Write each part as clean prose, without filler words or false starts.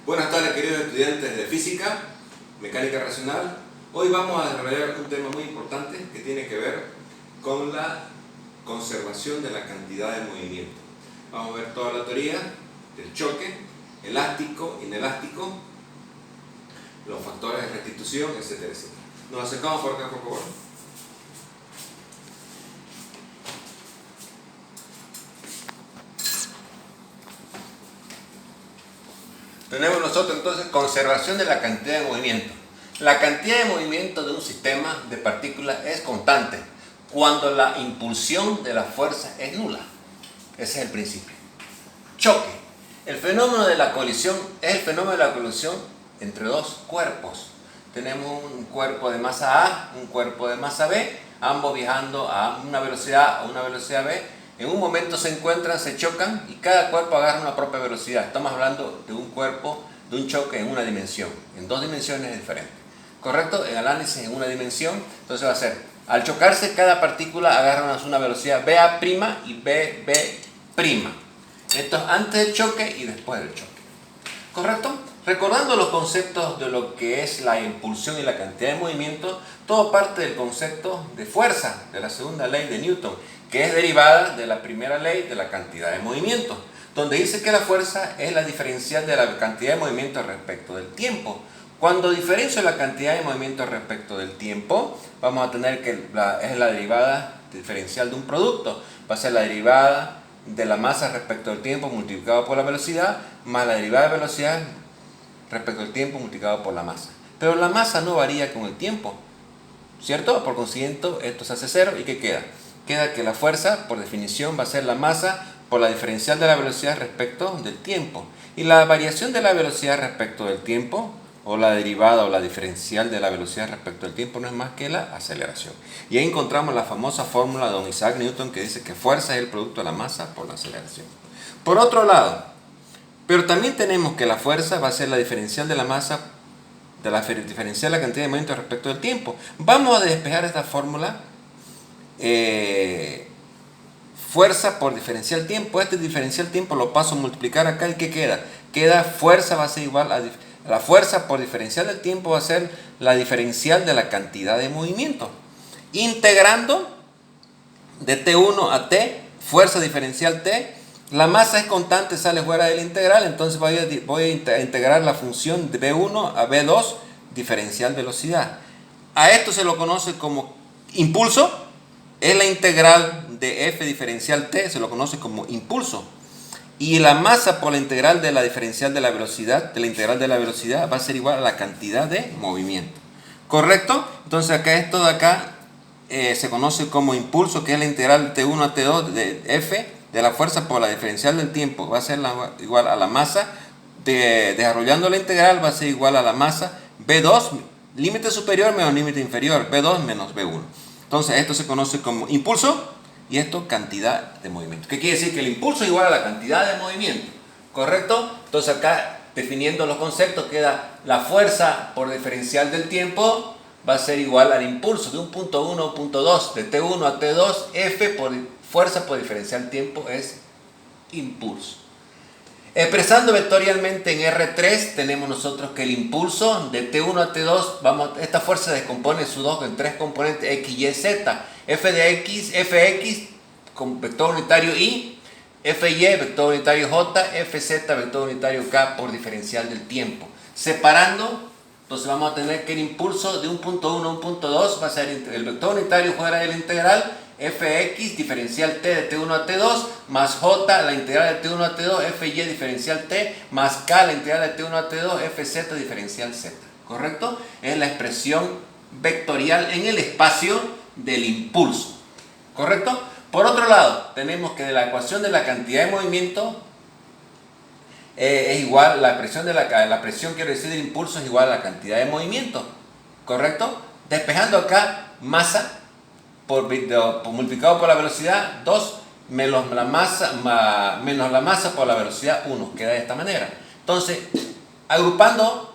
Buenas tardes, queridos estudiantes de física, mecánica racional. Hoy vamos a desarrollar un tema muy importante que tiene que ver con la conservación de la cantidad de movimiento. Vamos a ver toda la teoría del choque, elástico, inelástico, los factores de restitución, etcétera, etcétera. Nos acercamos por acá, por favor. Tenemos nosotros entonces conservación de la cantidad de movimiento. La cantidad de movimiento de un sistema de partículas es constante cuando la impulsión de la fuerza es nula. Ese es el principio. Choque. El fenómeno de la colisión es el fenómeno de la colisión entre dos cuerpos. Tenemos un cuerpo de masa A, un cuerpo de masa B, ambos viajando a una velocidad A o una velocidad B. En un momento se encuentran, se chocan y cada cuerpo agarra una propia velocidad. Estamos hablando de un cuerpo, de un choque en una dimensión, en dos dimensiones diferentes. ¿Correcto? El análisis en una dimensión, entonces va a ser, al chocarse cada partícula agarra una velocidad BA' y BB'. Esto es antes del choque y después del choque. ¿Correcto? Recordando los conceptos de lo que es la impulsión y la cantidad de movimiento, todo parte del concepto de fuerza, de la segunda ley de Newton, que es derivada de la primera ley de la cantidad de movimiento, donde dice que la fuerza es la diferencial de la cantidad de movimiento respecto del tiempo. Cuando diferencio la cantidad de movimiento respecto del tiempo, vamos a tener que es la derivada diferencial de un producto. Va a ser la derivada de la masa respecto al tiempo multiplicado por la velocidad, más la derivada de velocidad respecto al tiempo multiplicado por la masa. Pero la masa no varía con el tiempo, ¿cierto? Por consiguiente, esto se hace cero. ¿Y qué queda? Queda que la fuerza, por definición, va a ser la masa por la diferencial de la velocidad respecto del tiempo. Y la variación de la velocidad respecto del tiempo, o la derivada o la diferencial de la velocidad respecto al tiempo, no es más que la aceleración. Y ahí encontramos la famosa fórmula de don Isaac Newton que dice que fuerza es el producto de la masa por la aceleración. Por otro lado, pero también tenemos que la fuerza va a ser la diferencial de la masa, de la diferencial de la cantidad de movimiento respecto al tiempo. Vamos a despejar esta fórmula. Fuerza por diferencial tiempo. Este diferencial tiempo lo paso a multiplicar acá. ¿Y qué queda? Queda fuerza va a ser igual a la fuerza por diferencial del tiempo va a ser la diferencial de la cantidad de movimiento. Integrando de T1 a T, fuerza diferencial T, la masa es constante, sale fuera del integral, entonces voy a integrar la función de B1 a B2, diferencial velocidad. A esto se lo conoce como impulso. Es la integral de f diferencial t, se lo conoce como impulso. Y la masa por la integral de la diferencial de la velocidad, va a ser igual a la cantidad de movimiento. ¿Correcto? Entonces acá esto de acá se conoce como impulso, que es la integral de T1 a T2 de f de la fuerza por la diferencial del tiempo. Va a ser igual a la masa, desarrollando la integral va a ser igual a la masa B2, límite superior menos límite inferior, B2 menos B1. Entonces esto se conoce como impulso y esto cantidad de movimiento. ¿Qué quiere decir? Que el impulso es igual a la cantidad de movimiento. ¿Correcto? Entonces acá definiendo los conceptos queda la fuerza por diferencial del tiempo va a ser igual al impulso de un punto 1 a un punto 2, de T1 a T2, F por fuerza por diferencial tiempo es impulso. Expresando vectorialmente en R3 tenemos nosotros que el impulso de T1 a T2, esta fuerza se descompone en tres componentes X, Y, Z. F de X, Fx con vector unitario Y, Fy vector unitario J, Fz vector unitario K por diferencial del tiempo. Separando, entonces vamos a tener que el impulso de un punto 1 a un punto 2 va a ser el vector unitario fuera de la integral, Fx diferencial t de T1 a T2 más J la integral de T1 a T2, Fy diferencial t más K la integral de T1 a T2, Fz diferencial z. ¿Correcto? Es la expresión vectorial en el espacio del impulso. ¿Correcto? Por otro lado, tenemos que de la ecuación de la cantidad de movimiento es igual, la presión quiero decir del impulso es igual a la cantidad de movimiento. ¿Correcto? Despejando acá masa multiplicado por la velocidad 2 menos la masa por la velocidad 1, queda de esta manera. Entonces, agrupando,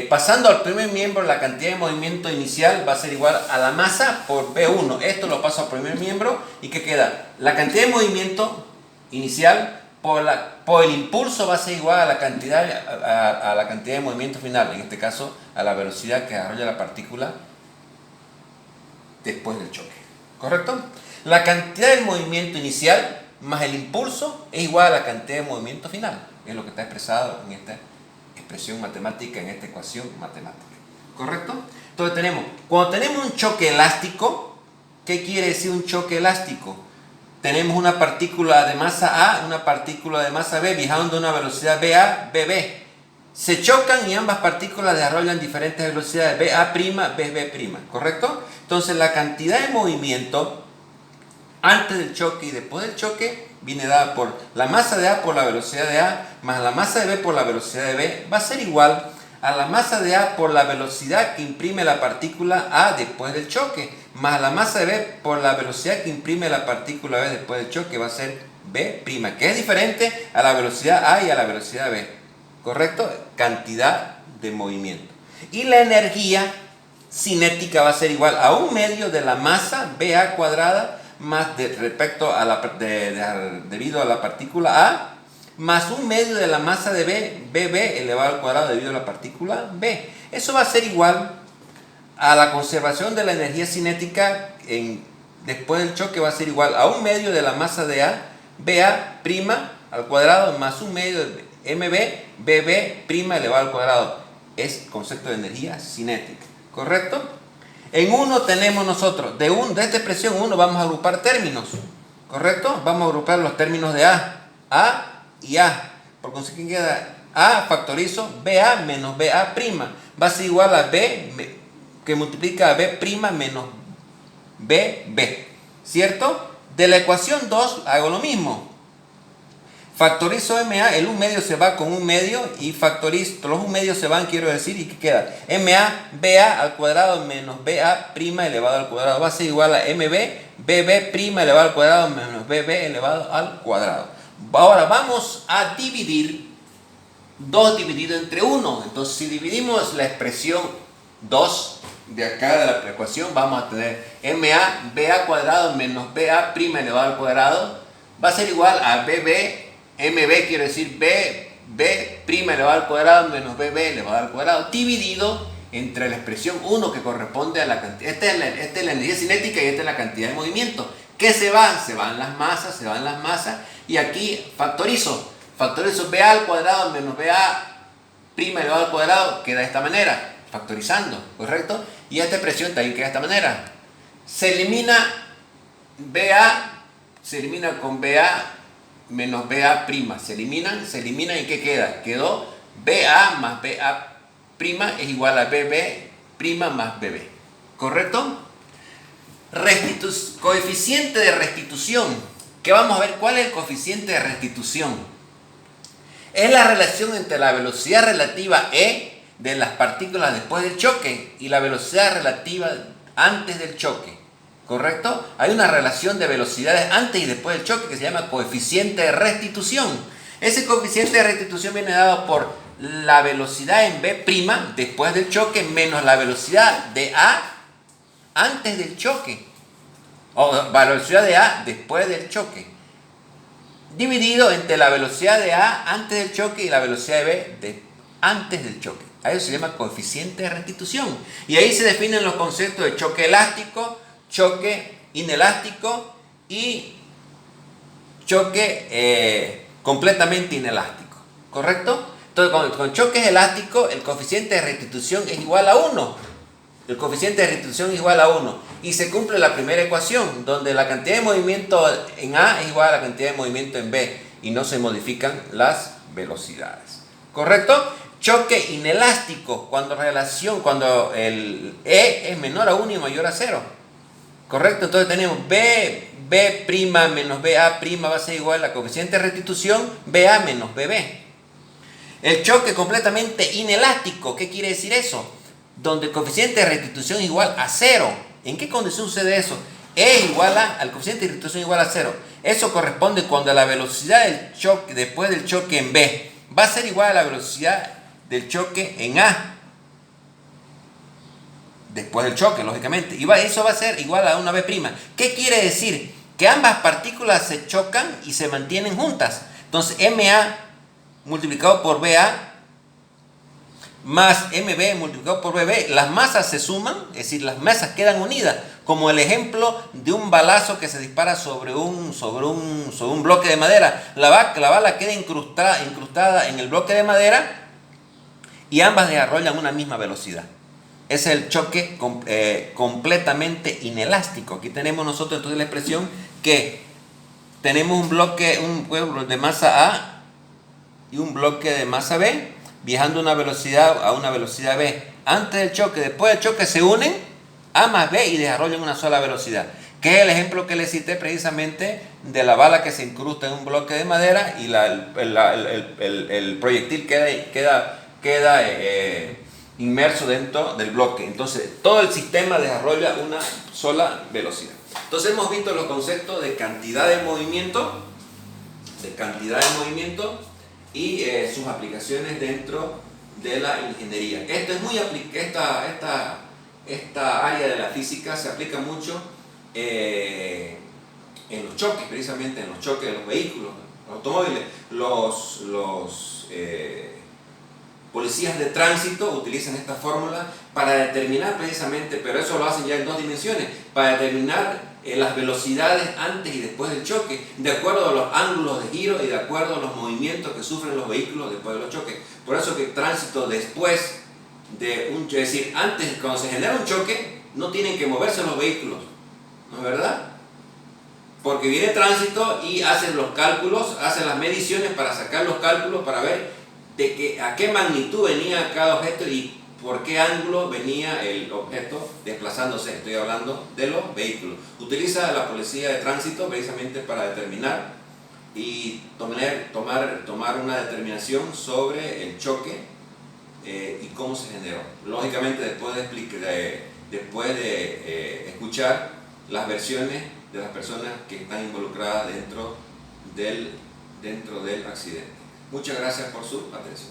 pasando al primer miembro, la cantidad de movimiento inicial va a ser igual a la masa por B1. Esto lo paso al primer miembro y ¿qué queda? La cantidad de movimiento inicial por el impulso va a ser igual a la cantidad, a la cantidad de movimiento final, en este caso a la velocidad que desarrolla la partícula después del choque. ¿Correcto? La cantidad del movimiento inicial más el impulso es igual a la cantidad de movimiento final. Es lo que está expresado en esta expresión matemática, en esta ecuación matemática. ¿Correcto? Entonces cuando tenemos un choque elástico, ¿qué quiere decir un choque elástico? Tenemos una partícula de masa A, una partícula de masa B viajando a una velocidad VA, BB. Se chocan y ambas partículas desarrollan diferentes velocidades, VA', BB', ¿correcto? Entonces la cantidad de movimiento antes del choque y después del choque viene dada por la masa de A por la velocidad de A más la masa de B por la velocidad de B, va a ser igual a la masa de A por la velocidad que imprime la partícula A después del choque, más la masa de B por la velocidad que imprime la partícula B después del choque, va a ser B', que es diferente a la velocidad A y a la velocidad B. ¿Correcto? Cantidad de movimiento. Y la energía cinética va a ser igual a 1/2 de la masa BA cuadrada más respecto a debido a la partícula A, más 1/2 de la masa de B, BB elevado al cuadrado debido a la partícula B. Eso va a ser igual a la conservación de la energía cinética después del choque, va a ser igual a 1/2 de la masa de A, BA' al cuadrado más 1/2 de MB, BB' elevado al cuadrado. Es concepto de energía cinética. ¿Correcto? En 1 tenemos nosotros, de esta expresión 1 vamos a agrupar términos. ¿Correcto? Vamos a agrupar los términos de A y A. Por consiguiente queda A factorizo BA menos BA'. Va a ser igual a B que multiplica a B' menos BB. ¿Cierto? De la ecuación 2 hago lo mismo. Factorizo MA, el 1/2 se va con 1/2 y factorizo, los 1/2 se van, quiero decir, ¿y qué queda? MA, BA al cuadrado menos BA' elevado al cuadrado. Va a ser igual a MB, BB' elevado al cuadrado menos BB elevado al cuadrado. Ahora vamos a dividir 2 dividido entre 1. Entonces, si dividimos la expresión 2 de acá de la ecuación, vamos a tener MA, BA cuadrado menos BA' elevado al cuadrado. Va a ser igual a BB, MB quiero decir B' elevado al cuadrado menos BB elevado al cuadrado, dividido entre la expresión 1 que corresponde a la cantidad. Esta es la energía cinética y esta es la cantidad de movimiento. ¿Qué se van? Se van las masas. Y aquí factorizo BA al cuadrado menos BA' elevado al cuadrado, queda de esta manera, factorizando, ¿correcto? Y esta expresión también queda de esta manera. Se elimina con BA menos BA', se eliminan y ¿qué queda? Quedó BA más BA' es igual a BB' más BB. ¿Correcto? Coeficiente de restitución. ¿Qué vamos a ver? ¿Cuál es el coeficiente de restitución? Es la relación entre la velocidad relativa E de las partículas después del choque y la velocidad relativa antes del choque. ¿Correcto? Hay una relación de velocidades antes y después del choque que se llama coeficiente de restitución. Ese coeficiente de restitución viene dado por la velocidad en B' después del choque menos la velocidad de A antes del choque, o la velocidad de A después del choque, dividido entre la velocidad de A antes del choque y la velocidad de B antes del choque. A eso se llama coeficiente de restitución. Y ahí se definen los conceptos de choque elástico, choque inelástico y choque completamente inelástico. ¿Correcto? Entonces, con choques elásticos, el coeficiente de restitución es igual a 1. El coeficiente de restitución es igual a 1. Y se cumple la primera ecuación, donde la cantidad de movimiento en A es igual a la cantidad de movimiento en B. Y no se modifican las velocidades. ¿Correcto? Choque inelástico, cuando el E es menor a 1 y mayor a 0. ¿Correcto? Entonces tenemos B' menos BA' va a ser igual a coeficiente de restitución BA menos BB. El choque completamente inelástico, ¿qué quiere decir eso? Donde el coeficiente de restitución es igual a 0. ¿En qué condición sucede eso? E igual al coeficiente de restitución igual a 0. Eso corresponde cuando la velocidad del choque después del choque en B va a ser igual a la velocidad del choque en A después del choque, lógicamente. Y eso va a ser igual a una B'. ¿Qué quiere decir? Que ambas partículas se chocan y se mantienen juntas. Entonces MA multiplicado por BA más MB multiplicado por BB, las masas se suman, es decir, las masas quedan unidas, como el ejemplo de un balazo que se dispara sobre un bloque de madera. La bala queda incrustada en el bloque de madera y ambas desarrollan una misma velocidad. Es el choque completamente inelástico. Aquí tenemos nosotros entonces la expresión que tenemos un bloque de masa A y un bloque de masa B viajando a una velocidad B. Antes del choque, después del choque se unen A más B y desarrollan una sola velocidad. Que es el ejemplo que les cité precisamente de la bala que se incrusta en un bloque de madera y el proyectil queda inmerso dentro del bloque. Entonces todo el sistema desarrolla una sola velocidad. Entonces hemos visto los conceptos de cantidad de movimiento y sus aplicaciones dentro de la ingeniería. Esto es muy esta área de la física se aplica mucho en los choques, precisamente en los choques de los vehículos, los automóviles. Los policías de tránsito utilizan esta fórmula para determinar precisamente, pero eso lo hacen ya en 2 dimensiones, para determinar las velocidades antes y después del choque, de acuerdo a los ángulos de giro y de acuerdo a los movimientos que sufren los vehículos después de los choques. Por eso que el tránsito después de un choque, es decir, antes, cuando se genera un choque, no tienen que moverse los vehículos, ¿no es verdad? Porque viene el tránsito y hacen los cálculos, hacen las mediciones para sacar los cálculos para ver a qué magnitud venía cada objeto y por qué ángulo venía el objeto desplazándose. Estoy hablando de los vehículos. Utiliza la policía de tránsito precisamente para determinar y tomar una determinación sobre el choque y cómo se generó. Lógicamente después de escuchar las versiones de las personas que están involucradas dentro del accidente. Muchas gracias por su atención.